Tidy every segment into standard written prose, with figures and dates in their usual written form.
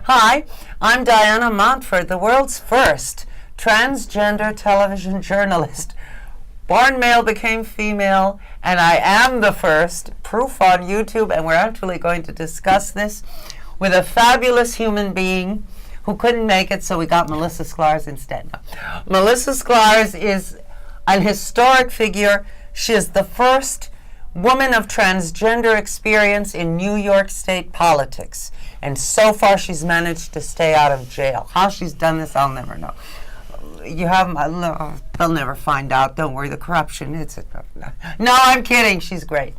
Hi, I'm Diana Montford, the world's first transgender television journalist. Born male, became female, and I am the first, proof on YouTube, and we're actually going to discuss this with a fabulous human being who couldn't make it, so we got Melissa Sklarz instead. Melissa Sklarz is an historic figure. She is the first woman of transgender experience in New York State politics. And so far she's managed to stay out of jail. How she's done this, I'll never know. They'll never find out. Don't worry, the corruption. No, I'm kidding. She's great.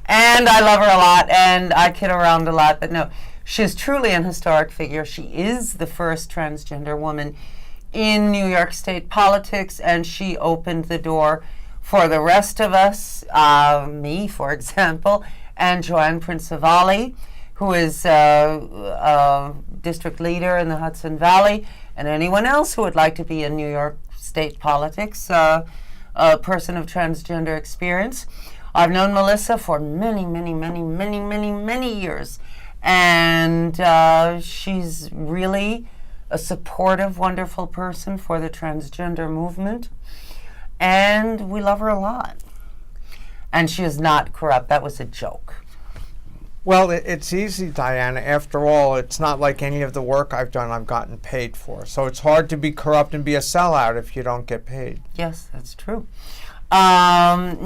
And I love her a lot, and I kid around a lot, but no. She's truly an historic figure. She is the first transgender woman in New York State politics, and she opened the door for the rest of us, me, for example, and Joanne Principali, who is a district leader in the Hudson Valley, and anyone else who would like to be in New York State politics, a person of transgender experience. I've known Melissa for many years. And she's really a supportive, wonderful person for the transgender movement. And we love her a lot. And she is not corrupt. That was a joke. Well, it's easy, Diana. After all, it's not like any of the work I've done I've gotten paid for. So it's hard to be corrupt and be a sellout if you don't get paid. Yes, that's true. As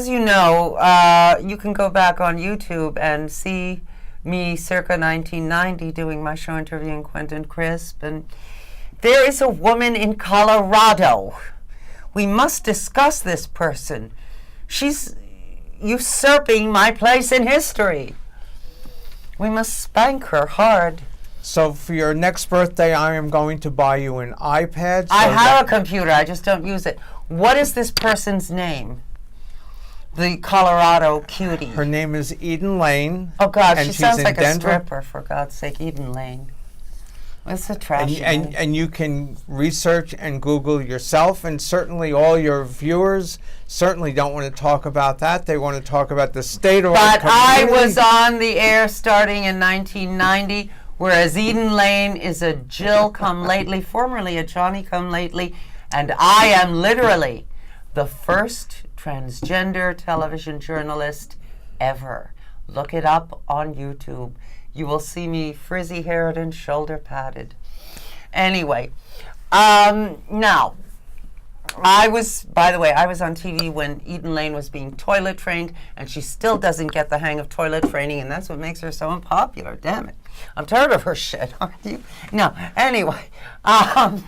you know, you can go back on YouTube and see me circa 1990 doing my show interviewing Quentin Crisp. And there is a woman in Colorado. We must discuss this person. She's usurping my place in history. We must spank her hard. So for your next birthday, I am going to buy you an iPad. I have a computer. I just don't use it. What is this person's name? The Colorado cutie. Her name is Eden Lane. Oh, God, and she she's sounds in like Denver. a stripper, for God's sake, Eden Lane. It's a trashy name. And you can research and Google yourself, and certainly all your viewers certainly don't want to talk about that. They want to talk about the state of our community. But I was on the air starting in 1990, whereas Eden Lane is a Jill come lately, formerly a Johnny come lately, and I am literally the first transgender television journalist ever. Look it up on YouTube. You will see me frizzy-haired and shoulder-padded. Anyway, now, I was on TV when Eden Lane was being toilet trained, and she still doesn't get the hang of toilet training, and that's what makes her so unpopular. Damn it. I'm tired of her shit, aren't you? No, anyway, and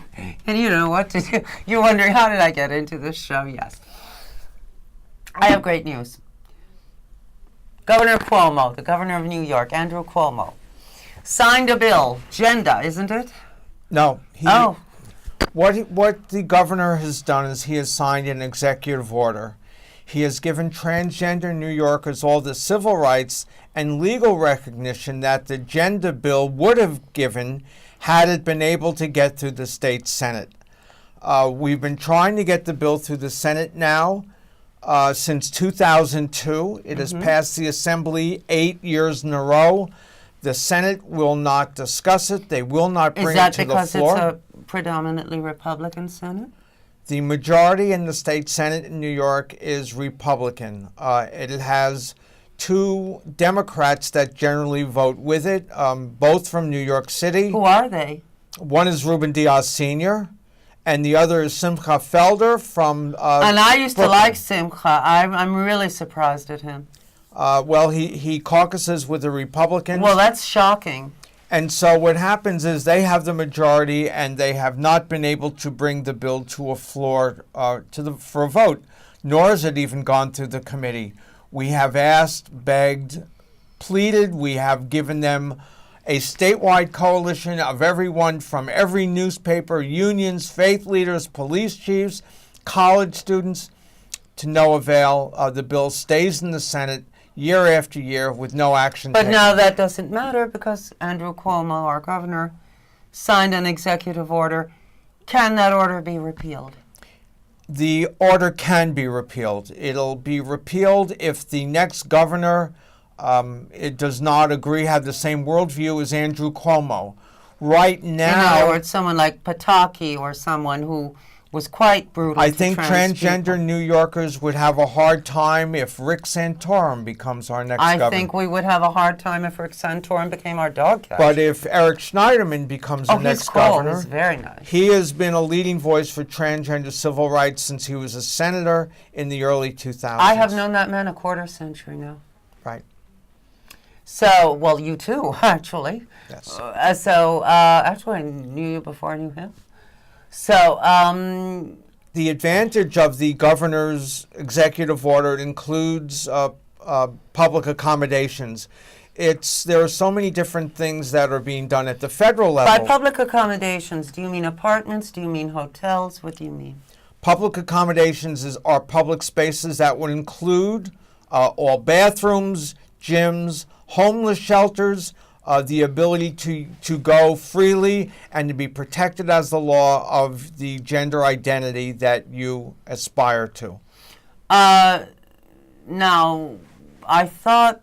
you know what to do. You're wondering, how did I get into this show? Yes. I have great news. Governor Cuomo, the governor of New York, Andrew Cuomo, signed a bill. Gender, isn't it? No. What the governor has done is he has signed an executive order. He has given transgender New Yorkers all the civil rights and legal recognition that the gender bill would have given had it been able to get through the state Senate. We've been trying to get the bill through the Senate now since 2002. It has passed the Assembly 8 years in a row. The Senate will not discuss it. They will not bring it to the floor. Is that because it's a predominantly Republican Senate? The majority in the state Senate in New York is Republican. It has 2 Democrats that generally vote with it, both from New York City. Who are they? One is Ruben Diaz Sr., and the other is Simcha Felder from And I used Brooklyn. to like Simcha. I'm really surprised at him. Well, he caucuses with the Republicans. Well, that's shocking. And so what happens is they have the majority, and they have not been able to bring the bill to a floor for a vote, nor has it even gone through the committee. We have asked, begged, pleaded. We have given them a statewide coalition of everyone from every newspaper, unions, faith leaders, police chiefs, college students, to no avail. The bill stays in the Senate year after year with no action taken. But now that doesn't matter because Andrew Cuomo, our governor, signed an executive order. Can that order be repealed? The order can be repealed. It'll be repealed if the next governor it does not have the same worldview as Andrew Cuomo. Right now, in other words, someone like Pataki or someone who was quite brutal. I to think trans transgender people. New Yorkers would have a hard time if Rick Santorum becomes our next governor. I think we would have a hard time if Rick Santorum became our dog catcher. But if Eric Schneiderman becomes the next governor, is very nice. he has been a leading voice for transgender civil rights since he was a senator in the early 2000s. I have known that man a quarter century now. Right. So, well, you too, actually. Yes. Actually, I knew you before I knew him. So, the advantage of the governor's executive order includes public accommodations. There are so many different things that are being done at the federal level. by public accommodations, do you mean apartments? Do you mean hotels? What do you mean? Public accommodations are public spaces that would include all bathrooms, gyms, homeless shelters, the ability to go freely and to be protected as the law of the gender identity that you aspire to. Now, I thought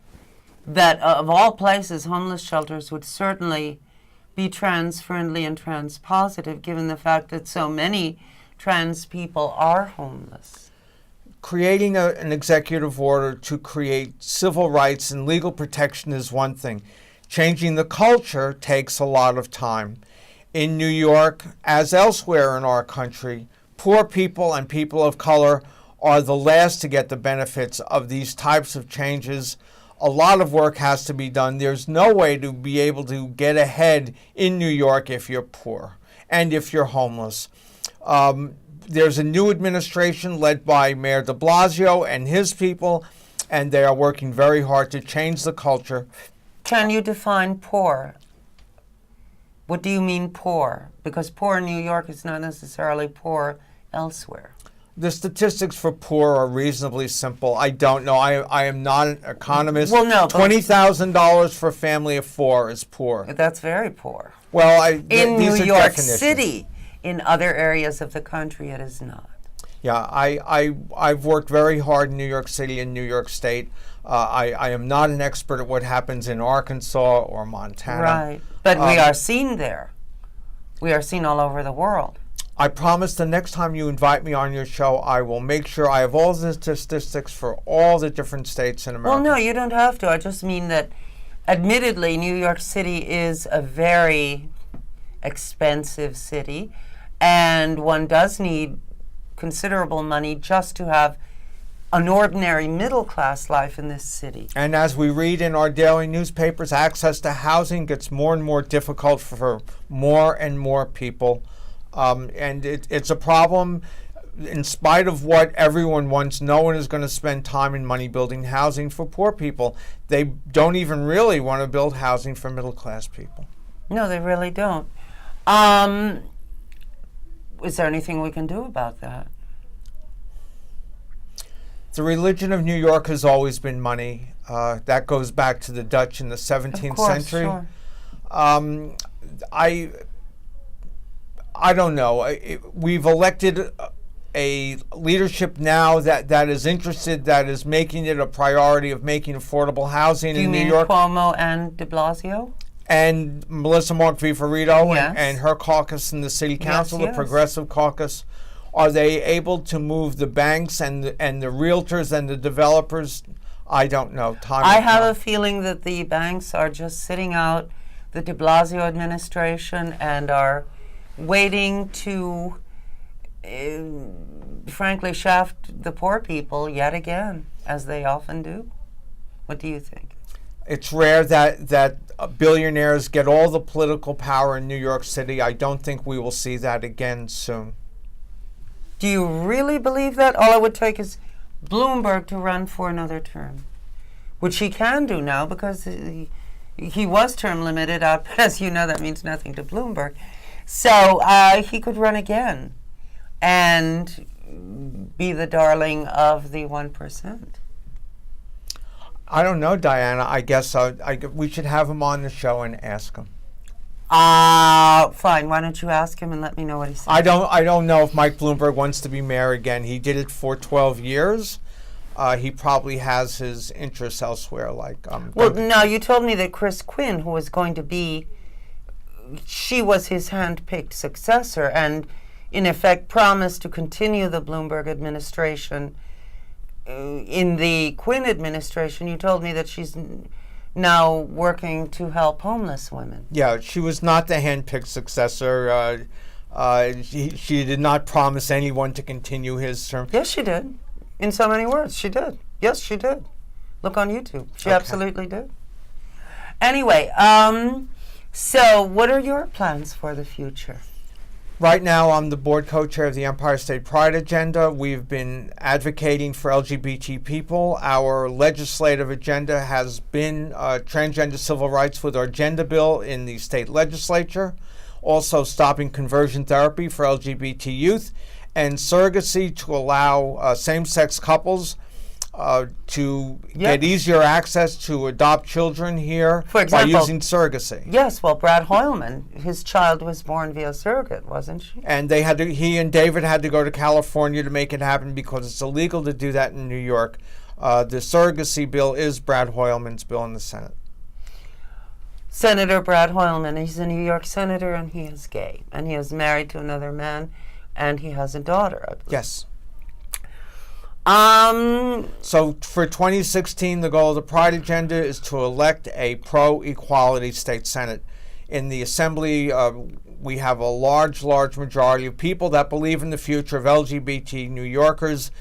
that of all places, homeless shelters would certainly be trans-friendly and trans-positive, given the fact that so many trans people are homeless. Creating an executive order to create civil rights and legal protection is one thing. Changing the culture takes a lot of time. In New York, as elsewhere in our country, poor people and people of color are the last to get the benefits of these types of changes. A lot of work has to be done. There's no way to be able to get ahead in New York if you're poor and if you're homeless. There's a new administration led by Mayor de Blasio and his people, and they are working very hard to change the culture. Can you define poor? What do you mean poor? Because poor in New York is not necessarily poor elsewhere. The statistics for poor are reasonably simple. I don't know. I am not an economist. Well, no. $20,000 for a family of four is poor. That's very poor. Well, in New these are York definitions. City, in other areas of the country, it is not. Yeah, I've worked very hard in New York City and New York State. I am not an expert at what happens in Arkansas or Montana. Right, but we are seen there. We are seen all over the world. I promise the next time you invite me on your show, I will make sure I have all the statistics for all the different states in America. Well, no, you don't have to. I just mean that, admittedly, New York City is a very expensive city, and one does need considerable money just to have an ordinary middle-class life in this city. And as we read in our daily newspapers, access to housing gets more and more difficult for more and more people. And it's a problem. In spite of what everyone wants, no one is going to spend time and money building housing for poor people. They don't even really want to build housing for middle-class people. No, they really don't. Is there anything we can do about that? The religion of New York has always been money. That goes back to the Dutch in the 17th century. Sure. I don't know. We've elected a leadership now that is interested, that is making it a priority of making affordable housing in New York. Do you mean Cuomo and de Blasio? And Melissa Mark-Viverito Yes. and her caucus in the city council, Yes. the Progressive Caucus. Are they able to move the banks and the realtors and the developers? I don't know. I have a feeling that the banks are just sitting out the de Blasio administration and are waiting to, frankly, shaft the poor people yet again, as they often do. What do you think? It's rare that billionaires get all the political power in New York City. I don't think we will see that again soon. Do you really believe that? All it would take is Bloomberg to run for another term, which he can do now because he was term limited out, but as you know, that means nothing to Bloomberg. So he could run again and be the darling of the 1%. I don't know, Diana. I guess we should have him on the show and ask him. Fine. Why don't you ask him and let me know what he says? I don't know if Mike Bloomberg wants to be mayor again. He did it for 12 years. he probably has his interests elsewhere. Well, now you told me that Chris Quinn, who was going to be, she was his hand-picked successor, and in effect promised to continue the Bloomberg administration. In the Quinn administration, you told me that she's now working to help homeless women. Yeah, she was not the hand-picked successor. She did not promise anyone to continue his term. Yes, she did. In so many words, she did. Yes, she did. Look on YouTube. She absolutely did. Anyway, so what are your plans for the future? Right now, I'm the board co-chair of the Empire State Pride Agenda. We've been advocating for LGBT people. Our legislative agenda has been transgender civil rights with our gender bill in the state legislature, also stopping conversion therapy for LGBT youth, and surrogacy to allow same-sex couples to get easier access to adopt children here, for example, by using surrogacy. Yes, well, Brad Hoylman, his child was born via surrogate, wasn't she? And he and David had to go to California to make it happen because it's illegal to do that in New York. The surrogacy bill is Brad Hoylman's bill in the Senate. Senator Brad Hoylman, he's a New York senator, and he is gay, and he is married to another man, and he has a daughter, I believe. Yes. So for 2016, the goal of the Pride Agenda is to elect a pro-equality state Senate. In the Assembly, we have a large majority of people that believe in the future of LGBT New Yorkers.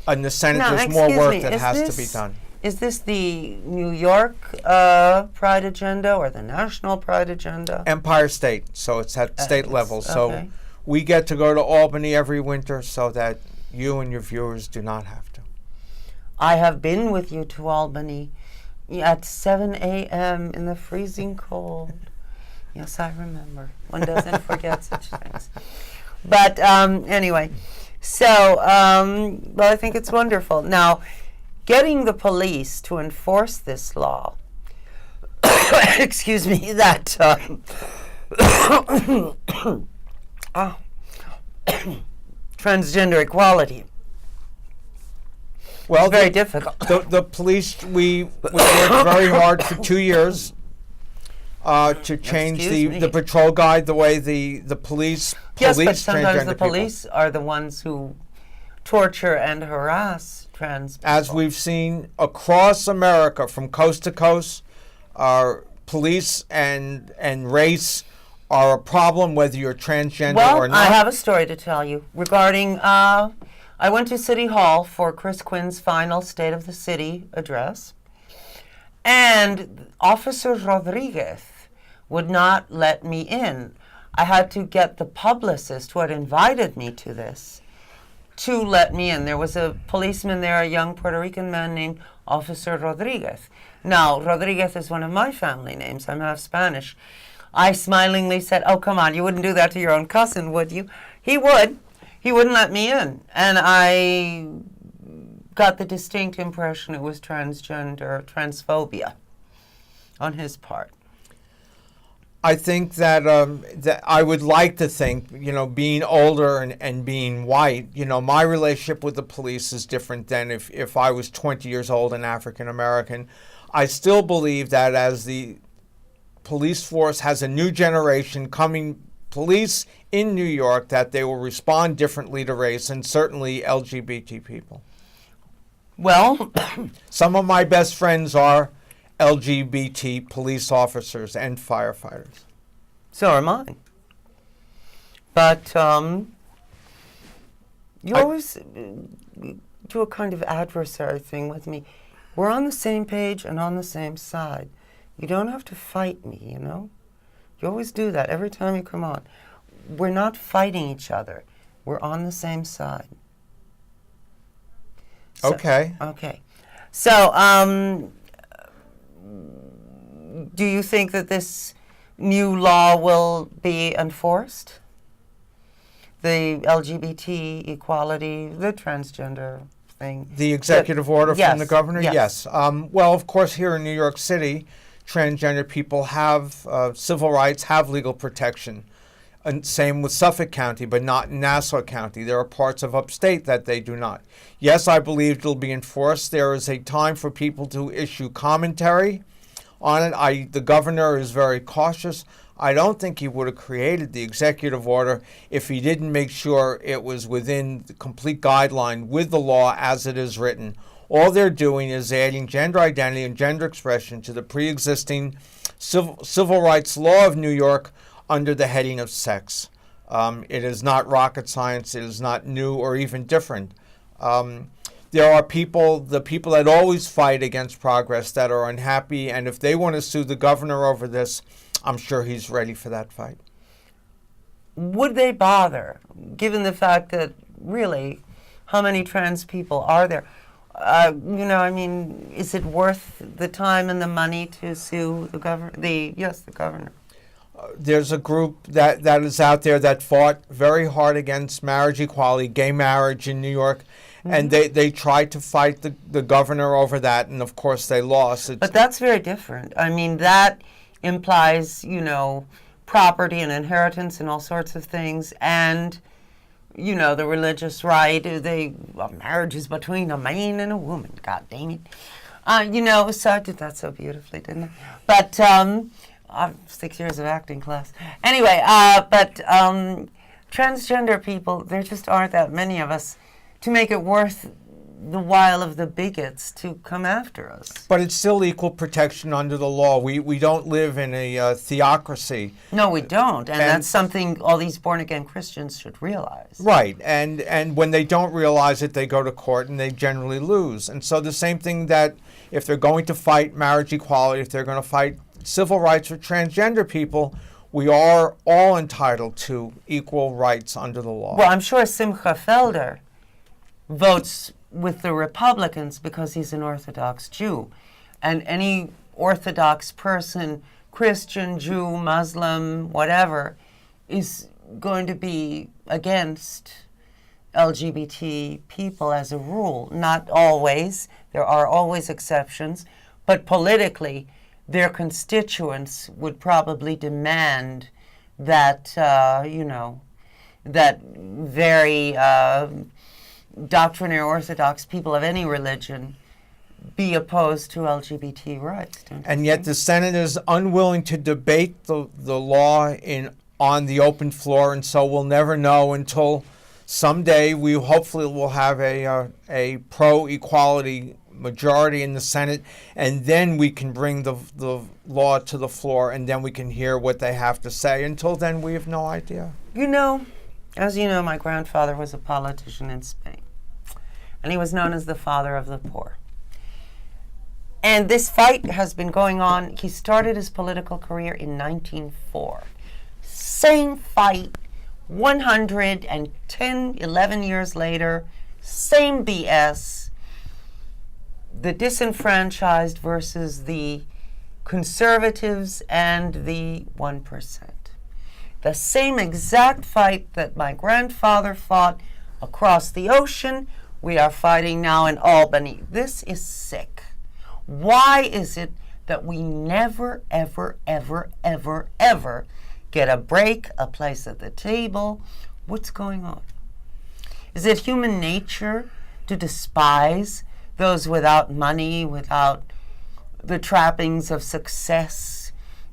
In the Senate, there's more work that has to be done. Is this the New York Pride Agenda or the National Pride Agenda? Empire State, so it's at state level. So we get to go to Albany every winter so that you and your viewers do not have to. I have been with you to Albany at 7 a.m. in the freezing cold. Yes, I remember. One doesn't forget such things. But anyway, so well, I think it's wonderful. Now, getting the police to enforce this law, excuse me, that transgender equality. Well, it's very difficult. The police, we worked very hard for 2 years to change the patrol guide, the way the police yes, but sometimes the people. Police are the ones who torture and harass trans people. As we've seen across America, from coast to coast, police and race are a problem, whether you're transgender or not. I have a story to tell you regarding, I went to City Hall for Chris Quinn's final State of the City address, and Officer Rodriguez would not let me in. I had to get the publicist who had invited me to this to let me in. There was a policeman there, a young Puerto Rican man named Officer Rodriguez. Now, Rodriguez is one of my family names. I'm half Spanish. I smilingly said, "Oh, come on, you wouldn't do that to your own cousin, would you?" He would. He wouldn't let me in. And I got the distinct impression it was transgender, transphobia on his part. I think that I would like to think, being older and being white, my relationship with the police is different than if I was 20 years old and African American. I still believe that as the police force has a new generation coming, police in New York, that they will respond differently to race and certainly LGBT people. Well, some of my best friends are LGBT police officers and firefighters. So are mine. But you always do a kind of adversary thing with me. We're on the same page and on the same side. You don't have to fight me, You always do that every time you come on. We're not fighting each other. We're on the same side. So, okay. Okay. So, do you think that this new law will be enforced? The LGBT equality, the transgender thing. The executive order yes, from the governor? Yes. Well, of course, here in New York City, transgender people have civil rights, have legal protection. And same with Suffolk County, but not in Nassau County. There are parts of upstate that they do not. Yes, I believe it'll be enforced. There is a time for people to issue commentary on it. The governor is very cautious. I don't think he would have created the executive order if he didn't make sure it was within the complete guideline with the law as it is written. All they're doing is adding gender identity and gender expression to the pre-existing civil rights law of New York under the heading of sex. It is not rocket science. It is not new or even different. There are the people that always fight against progress, that are unhappy, and if they want to sue the governor over this, I'm sure he's ready for that fight. Would they bother, given the fact that really, how many trans people are there? Is it worth the time and the money to sue the governor? The governor. There's a group that is out there that fought very hard against marriage equality, gay marriage in New York, and they tried to fight the governor over that, and of course they lost. But that's very different. I mean, that implies, property and inheritance and all sorts of things, and, the religious right. Marriage is between a man and a woman. God dang it. So I did that so beautifully, didn't I? But 6 years of acting class. Anyway, transgender people, there just aren't that many of us to make it worth the while of the bigots to come after us. But it's still equal protection under the law. We don't live in a theocracy. No, we don't. And that's something all these born-again Christians should realize. Right. And when they don't realize it, they go to court and they generally lose. And so the same thing that if they're going to fight marriage equality, if they're going to fight civil rights for transgender people, we are all entitled to equal rights under the law. Well, I'm sure Simcha Felder votes with the Republicans because he's an Orthodox Jew. And any Orthodox person, Christian, Jew, Muslim, whatever, is going to be against LGBT people as a rule. Not always. There are always exceptions. But politically, their constituents would probably demand that, that very doctrinary Orthodox people of any religion be opposed to LGBT rights. And yet the Senate is unwilling to debate the law on the open floor, and so we'll never know until someday we hopefully will have a pro-equality majority in the Senate, and then we can bring the law to the floor, and then we can hear what they have to say. Until then, we have no idea. As you know, my grandfather was a politician in Spain, and he was known as the father of the poor. And this fight has been going on. He started his political career in 1904. Same fight, 11 years later, same BS. The disenfranchised versus the conservatives and the 1%. The same exact fight that my grandfather fought across the ocean, we are fighting now in Albany. This is sick. Why is it that we never, ever, ever, ever, ever get a break, a place at the table? What's going on? Is it human nature to despise those without money, without the trappings of success?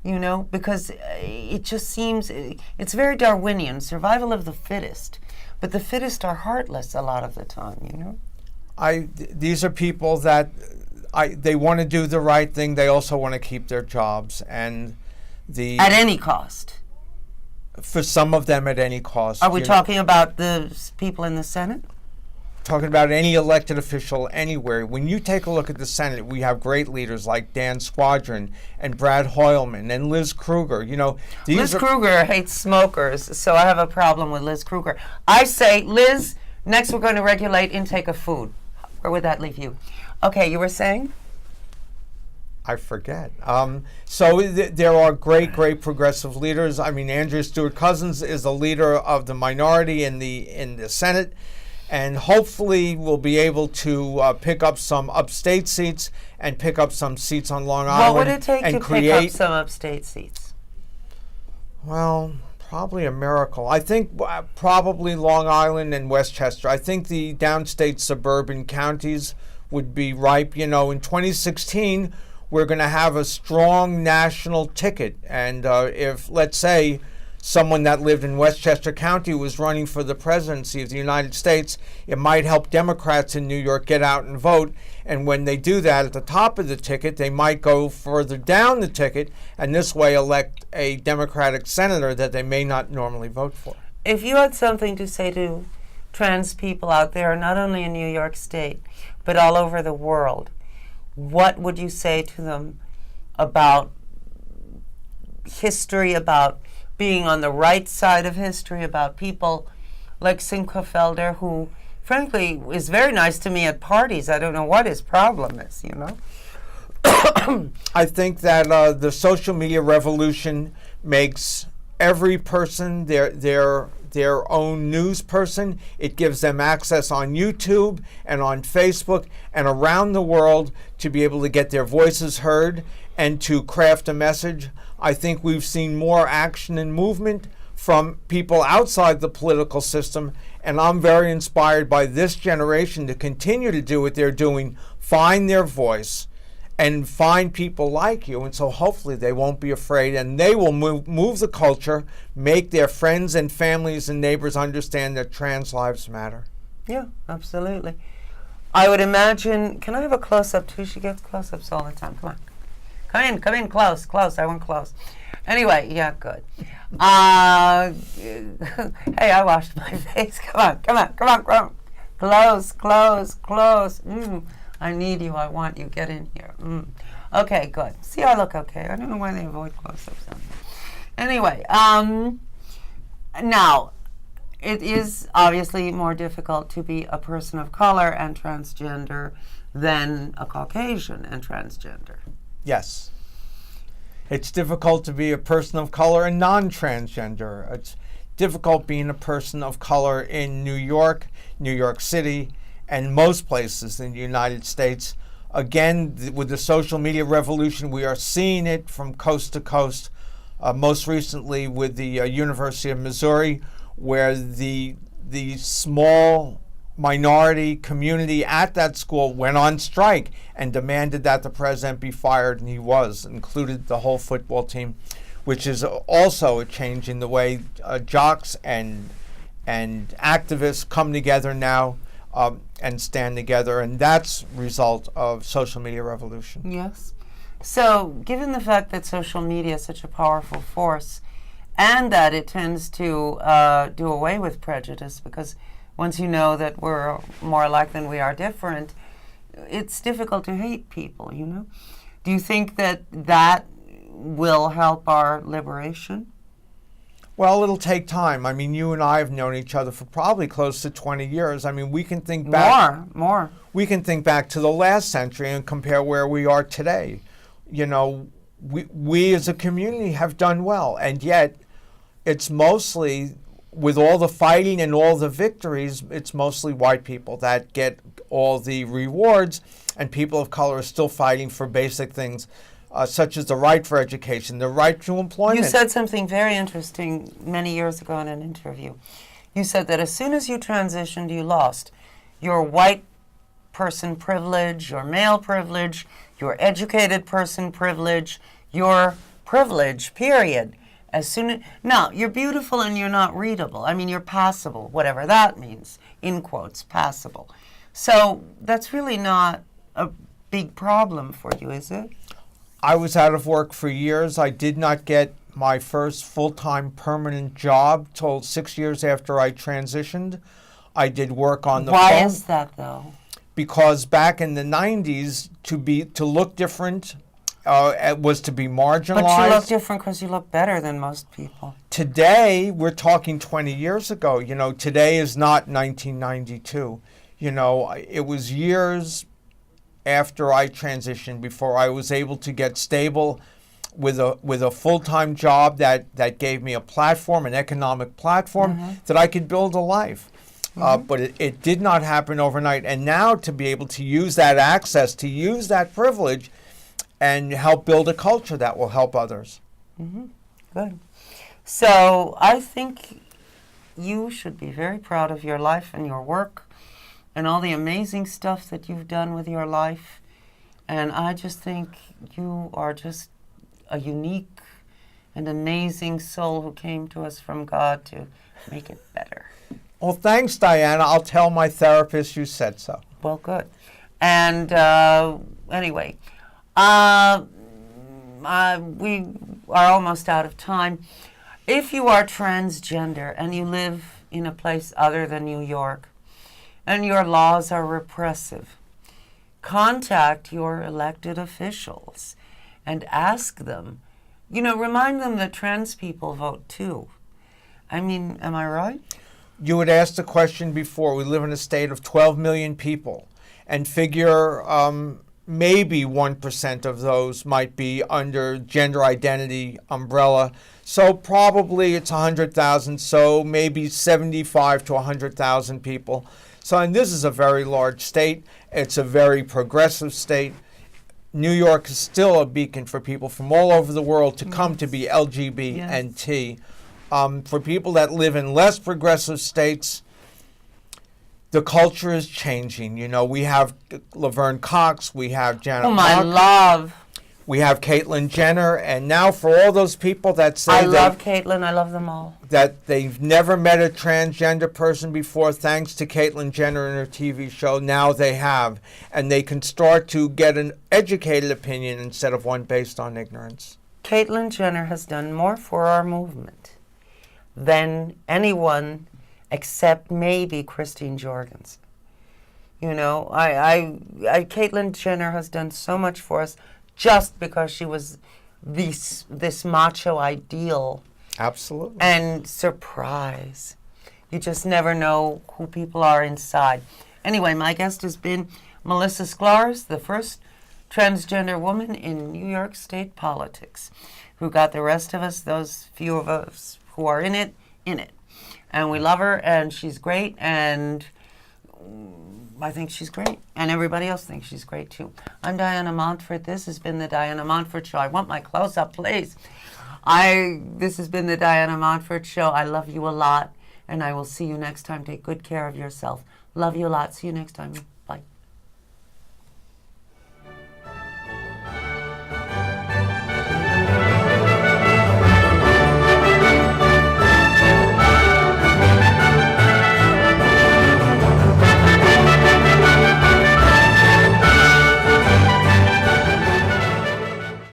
Because it just seems, it's very Darwinian, survival of the fittest. But the fittest are heartless a lot of the time, These are people that they want to do the right thing. They also want to keep their jobs, and at any cost. For some of them, at any cost. Are we talking about the people in the Senate? Talking about any elected official anywhere. When you take a look at the Senate, we have great leaders like Dan Squadron and Brad Hoylman and Liz Kruger. Liz Kruger hates smokers, so I have a problem with Liz Kruger. I say, Liz, next we're going to regulate intake of food. Where would that leave you? Okay, you were saying? I forget. There are great progressive leaders. I mean, Andrea Stewart Cousins is a leader of the minority in the Senate, and hopefully we'll be able to pick up some upstate seats and pick up some seats on Long Island. What would it take to pick up some upstate seats? Well, Probably a miracle. I think probably Long Island and Westchester. I think the downstate suburban counties would be ripe. In 2016, we're going to have a strong national ticket. And if, let's say, someone that lived in Westchester County was running for the presidency of the United States, it might help Democrats in New York get out and vote. And when they do that at the top of the ticket, they might go further down the ticket and this way elect a Democratic senator that they may not normally vote for. If you had something to say to trans people out there, not only in New York State, but all over the world, what would you say to them about history, about being on the right side of history, about people like Simcha Felder, who frankly is very nice to me at parties? I don't know what his problem is, I think that the social media revolution makes every person their own news person. It gives them access on YouTube and on Facebook and around the world to be able to get their voices heard and to craft a message. I think we've seen more action and movement from people outside the political system, and I'm very inspired by this generation to continue to do what they're doing, find their voice, and find people like you. And so hopefully they won't be afraid, and they will move the culture, make their friends and families and neighbors understand that trans lives matter. Yeah, absolutely. I would imagine, can I have a close-up too? She gets close-ups all the time. Come on. Come in, close. I want close. Anyway, yeah, good. Hey, I washed my face. Come on. Close. I need you. I want you. Get in here. Okay, good. See, I look okay. I don't know why they avoid close-ups. Anyway, now, it is obviously more difficult to be a person of color and transgender than a Caucasian and transgender. Yes. It's difficult to be a person of color and non-transgender. It's difficult being a person of color in New York City, and most places in the United States. Again, with the social media revolution, we are seeing it from coast to coast. Most recently with the University of Missouri, where the small minority community at that school went on strike and demanded that the president be fired, and he was, included the whole football team, which is also a change in the way jocks and activists come together now and stand together, and that's a result of social media revolution. Yes. So, given the fact that social media is such a powerful force, and that it tends to do away with prejudice, because once you know that we're more alike than we are different, it's difficult to hate people, Do you think that will help our liberation? Well, it'll take time. I mean, you and I have known each other for probably close to 20 years. I mean, we can think back. More. We can think back to the last century and compare where we are today. We as a community have done well, and yet it's mostly, with all the fighting and all the victories, it's mostly white people that get all the rewards, and people of color are still fighting for basic things, such as the right for education, the right to employment. You said something very interesting many years ago in an interview. You said that as soon as you transitioned, you lost your white person privilege, your male privilege, your educated person privilege, your privilege, period. Now, you're beautiful and you're not readable. I mean, you're passable, whatever that means, in quotes, passable. So that's really not a big problem for you, is it? I was out of work for years. I did not get my first full-time permanent job till 6 years after I transitioned. I did work on the phone. Why is that, though? Because back in the 90s, to look different was to be marginalized. But you look different because you look better than most people. Today, we're talking 20 years ago. Today is not 1992. It was years after I transitioned before I was able to get stable with a full-time job that gave me a platform, an economic platform, that I could build a life. But it did not happen overnight. And now to be able to use that access, to use that privilege, and help build a culture that will help others. Good. So I think you should be very proud of your life and your work and all the amazing stuff that you've done with your life. And I just think you are just a unique and amazing soul who came to us from God to make it better. Well, thanks, Diana. I'll tell my therapist you said so. Well, good. And anyway, we are almost out of time. If you are transgender and you live in a place other than New York and your laws are repressive, contact your elected officials and ask them, remind them that trans people vote too. I mean, am I right? You had asked the question before. We live in a state of 12 million people, and figure maybe 1% of those might be under gender identity umbrella. So probably it's 100,000, so maybe 75 to 100,000 people. So, and this is a very large state. It's a very progressive state. New York is still a beacon for people from all over the world to come to be LGBT and T. For people that live in less progressive states, the culture is changing. We have Laverne Cox, we have Janet love. We have Caitlyn Jenner, and now for all those people that say I love Caitlyn, I love them all. That they've never met a transgender person before, thanks to Caitlyn Jenner and her TV show, now they have. And they can start to get an educated opinion instead of one based on ignorance. Caitlyn Jenner has done more for our movement than anyone except maybe Christine Jorgensen. Caitlyn Jenner has done so much for us just because she was this macho ideal. Absolutely. And surprise. You just never know who people are inside. Anyway, my guest has been Melissa Sklarz, the first transgender woman in New York State politics, who got the rest of us, those few of us who are in it. And we love her, and she's great, and I think she's great, and everybody else thinks she's great too. I'm Diana Montford. This has been the Diana Montford Show. I want my close-up, please. This has been the Diana Montford Show. I love you a lot, and I will see you next time. Take good care of yourself. Love you a lot. See you next time.